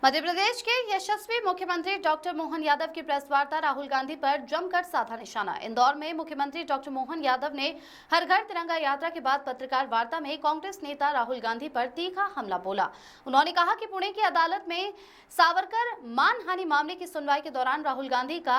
मध्य प्रदेश के यशस्वी मुख्यमंत्री डॉक्टर मोहन यादव की प्रेस वार्ता राहुल गांधी पर जमकर साधा निशाना। इंदौर में मुख्यमंत्री डॉक्टर मोहन यादव ने हर घर तिरंगा यात्रा के बाद पत्रकार वार्ता में कांग्रेस नेता राहुल गांधी पर तीखा हमला बोला। उन्होंने कहा कि पुणे की अदालत में सावरकर मानहानि मामले की सुनवाई के दौरान राहुल गांधी का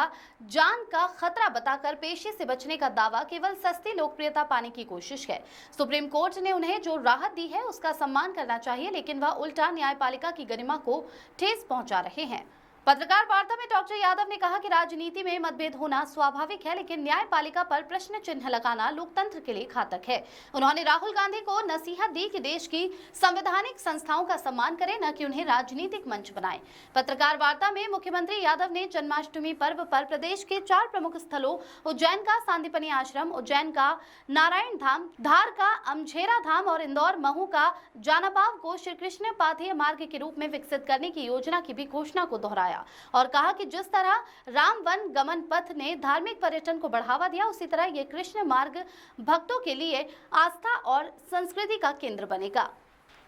जान का खतरा बताकर पेशी से बचने का दावा केवल सस्ती लोकप्रियता पाने की कोशिश है। सुप्रीम कोर्ट ने उन्हें जो राहत दी है उसका सम्मान करना चाहिए, लेकिन वह उल्टा न्यायपालिका की गरिमा को ठेस पहुंचा रहे हैं। पत्रकार वार्ता में डॉक्टर यादव ने कहा कि राजनीति में मतभेद होना स्वाभाविक है, लेकिन न्यायपालिका पर प्रश्न चिन्ह लगाना लोकतंत्र के लिए घातक है। उन्होंने राहुल गांधी को नसीहत दी कि देश की संवैधानिक संस्थाओं का सम्मान करें, न कि उन्हें राजनीतिक मंच बनाएं। पत्रकार वार्ता में मुख्यमंत्री यादव ने जन्माष्टमी पर्व पर प्रदेश के 4 प्रमुख स्थलों उज्जैन का सांदीपनि आश्रम, उज्जैन का नारायण धाम, धार का अमझेरा धाम और इंदौर महू का जानापाव को श्री कृष्ण पाथेय मार्ग के रूप में विकसित करने की योजना की भी घोषणा को दोहराया और कहा कि जिस तरह राम वन गमन पथ ने धार्मिक पर्यटन को बढ़ावा दिया, उसी तरह ये कृष्ण मार्ग भक्तों के लिए आस्था और संस्कृति का केंद्र बनेगा।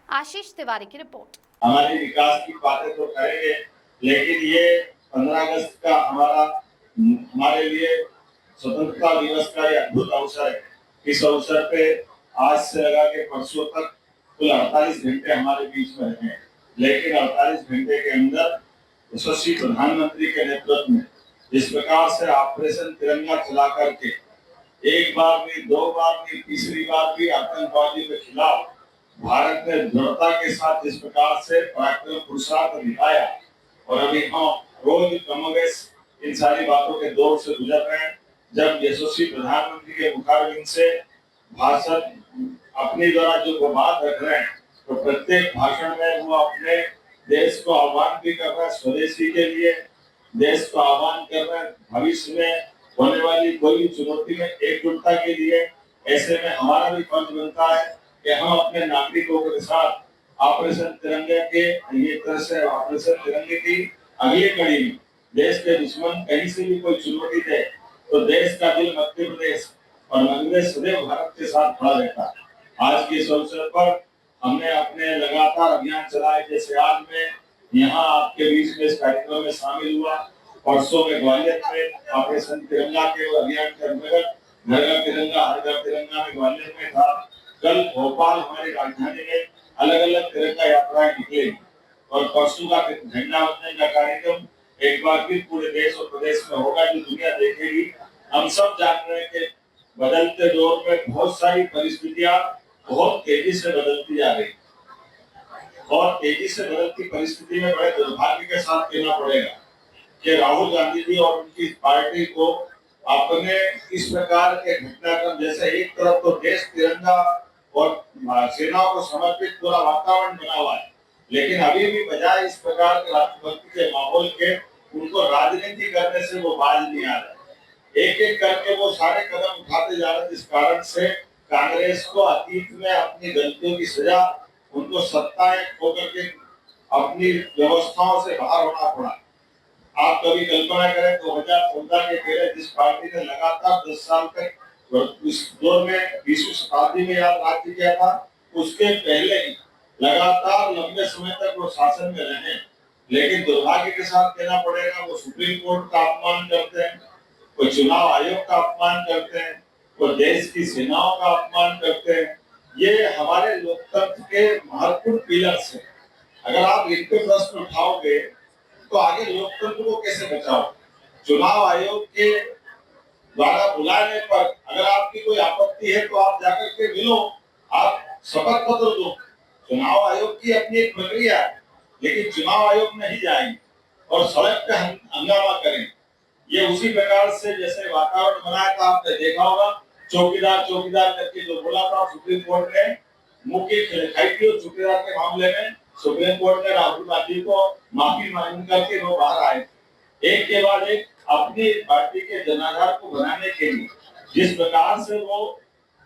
आशीष तिवारी की रिपोर्ट। हमारी विकास की बातें तो करेंगे, लेकिन ये 15 अगस्त का हमारे लिए स्वतंत्रता दिवस का ये अद्भुत अवसर है। इस अवसर पे आज से लगा के परसों तक कुल 48 घंटे हमारे बीच में रहे, लेकिन 48 घंटे के अंदर यशस्वी प्रधानमंत्री के नेतृत्व में इस प्रकार से ऑपरेशन तिरंगा चला करके एक बार भी, 2 बार भी, तीसरी बार भी आतंकवादी के खिलाफ भारत ने दृढ़ता के साथ इस प्रकार से पराक्रम पुरुषार्थ दिखाया और अभी हम रोज कमोबेश इन सारी बातों के दौर से गुजर रहे हैं। जब यशस्वी प्रधानमंत्री के मुखारबिंद से भाषण अपने द्वारा जो बात रख रहे हैं, तो प्रत्येक भाषण में वो अपने देश को आह्वान भी कर रहा है स्वदेशी के लिए, देश को आह्वान कर रहा है भविष्य में होने वाली कोई भी चुनौती में एकजुटता के लिए। ऐसे में हमारा भी फर्ज बनता है कि हम अपने नागरिकों के साथ ऑपरेशन तिरंगे के ये तरह से ऑपरेशन तिरंगे की अगली कड़ी में देश के दुश्मन कहीं से भी कोई चुनौती दे तो देश का दिल मध्य प्रदेश और मध्य प्रदेश सदैव भारत के साथ खड़ा रहता है। आज के इस अवसर पर हमने अपने लगातार अभियान चलाए, जैसे आज मैं यहाँ आपके बीच में इस कार्यक्रम में शामिल हुआ। परसों में ग्वालियर में ऑपरेशन तिरंगा के अभियान के अंतर्गत घर घर तिरंगा हर घर तिरंगा में ग्वालियर में था। कल भोपाल हमारी राजधानी में अलग अलग तिरंगा यात्राएं निकलेगी और परसों का झंडा वंदन का कार्यक्रम एक बार फिर पूरे देश और प्रदेश में होगा, जो दुनिया देखेगी। हम सब जान रहे हैं कि बदलते दौर में बहुत सारी परिस्थितियां बहुत तेजी से बदलती जा रही और तेजी से बदलती परिस्थिति में बड़े दुर्भाग्य के साथ कहना पड़ेगा कि राहुल गांधी जी और उनकी पार्टी को अपने इस प्रकार के घटनाक्रम, जैसे एक तरफ तो देश तिरंगा और सेनाओं को समर्पित पूरा वातावरण बना हुआ है, लेकिन अभी भी बजाय इस प्रकार के राष्ट्रभक्ति के माहौल के उनको राजनीति करने से वो बाज नहीं आ रहे। एक एक करके वो सारे कदम उठाते जा रहे, जिस कारण से कांग्रेस को अतीत में अपनी गलतियों की सजा उनको सत्ताएं खोकर के अपनी व्यवस्थाओं से बाहर होना पड़ा। आप कभी कल्पना करें 2014 के पहले जिस पार्टी ने लगातार 10 साल तक इस दौर में 20वीं शताब्दी में राज्य किया था, उसके पहले ही लगातार लंबे समय तक वो शासन में रहे, लेकिन दुर्भाग्य के साथ कहना पड़ेगा वो सुप्रीम कोर्ट का अपमान करते हैं, वो चुनाव आयोग का अपमान करते हैं, वो देश की सेनाओं का अपमान करते हैं। ये हमारे लोकतंत्र के महत्वपूर्ण पिलर्स हैं। अगर आप इन पे प्रश्न उठाओगे तो आगे लोकतंत्र को कैसे बचाओ? चुनाव आयोग के द्वारा बुलाने पर अगर आपकी कोई आपत्ति है तो आप जाकर के मिलो, आप शपथ पत्र दो। चुनाव आयोग की अपनी एक प्रक्रिया है, लेकिन चुनाव आयोग नहीं जाएंगे और सड़क पे हंगामा करें। ये उसी प्रकार से जैसे वातावरण बनाया था, आपने देखा होगा चौकीदार चौकीदार करके जो बोला था, सुप्रीम कोर्ट ने मुख्य खिलाई थी और चौकीदार के मामले में सुप्रीम कोर्ट ने राहुल गांधी को माफी मांग करके वो बाहर आए। एक के बाद एक अपनी पार्टी के जनाधार को बनाने के लिए जिस प्रकार से वो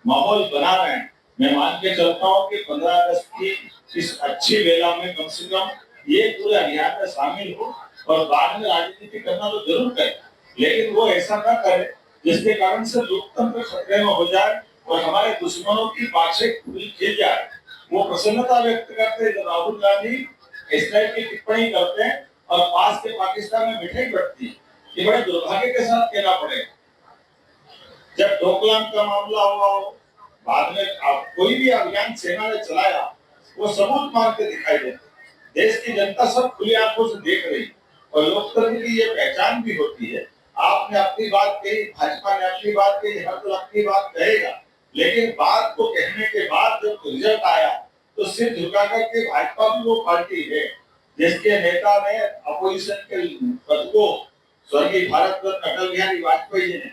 माहौल बना रहे हैं, मैं मान के चलता हूँ कि 15 अगस्त की इस अच्छी वेला में कम से कम ये पूरे अभियान में शामिल हो और बाद में राजनीति करना तो जरूर करे, लेकिन वो ऐसा न करे जिसके कारण से लोकतंत्र खतरे में हो जाए और हमारे दुश्मनों की बातें खुल खिल जाए। वो प्रसन्नता व्यक्त करते हैं राहुल गांधी इस टाइप की टिप्पणी करते हैं और पास के पाकिस्तान में मिठाई बढ़ती है। ये बड़े दुर्भाग्य के साथ कहना पड़ेगा। जब डोकलाम का मामला हुआ हो, बाद में कोई भी अभियान सेना ने चलाया, वो सबूत मान के दिखाई देते। देश की जनता सब खुली आंखों से देख रही और लोकतंत्र की ये पहचान भी होती है। आपने अपनी बात कही, भाजपा ने अपनी बात कही, हर दल अपनी बात कहेगा, लेकिन बात को कहने के बाद जब रिजल्ट आया तो सिर झुका करके भाजपा भी वो पार्टी है जिसके नेता ने अपोजिशन के पद को स्वर्गीय भारत रत्न अटल बिहारी वाजपेयी जी ने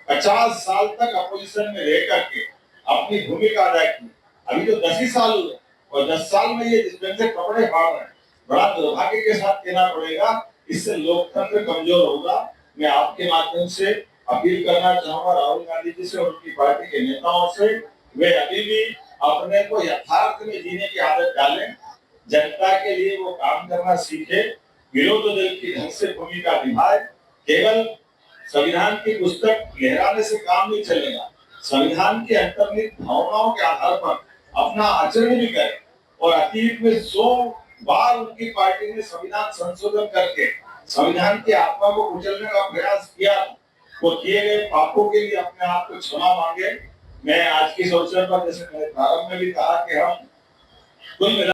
50 साल तक अपोजिशन में रह करके अपनी भूमिका अदा की। अभी तो 10 ही साल हुए और 10 साल में ये जिस ढंग से कपड़े फाड़ रहे हैं, बड़ा दुर्भाग्य के साथ कहना पड़ेगा। इससे लोकतंत्र कमजोर होगा। मैं आपके माध्यम से अपील करना चाहूंगा राहुल गांधी जी से और उनकी पार्टी के नेताओं से, वे अभी भी अपने को यथार्थ में जीने की आदत डालें, जनता के लिए वो काम करना सीखे, विरोधी दल की ढंग से भूमिका निभाए। केवल संविधान की पुस्तक लहराने से काम नहीं चलेगा। संविधान के अंतर्निहित भावनाओं के आधार पर अपना आचरण भी करे और अतीत में 100 बार उनकी पार्टी ने संविधान संशोधन करके संविधान की आत्मा को कुचलने का प्रयास किया। वो किए गए पापों के लिए अपने आप को क्षमा मांगे। मैं आज के इस अवसर पर, जैसे मैंने प्रारंभ में भी कहा, कि हम कुल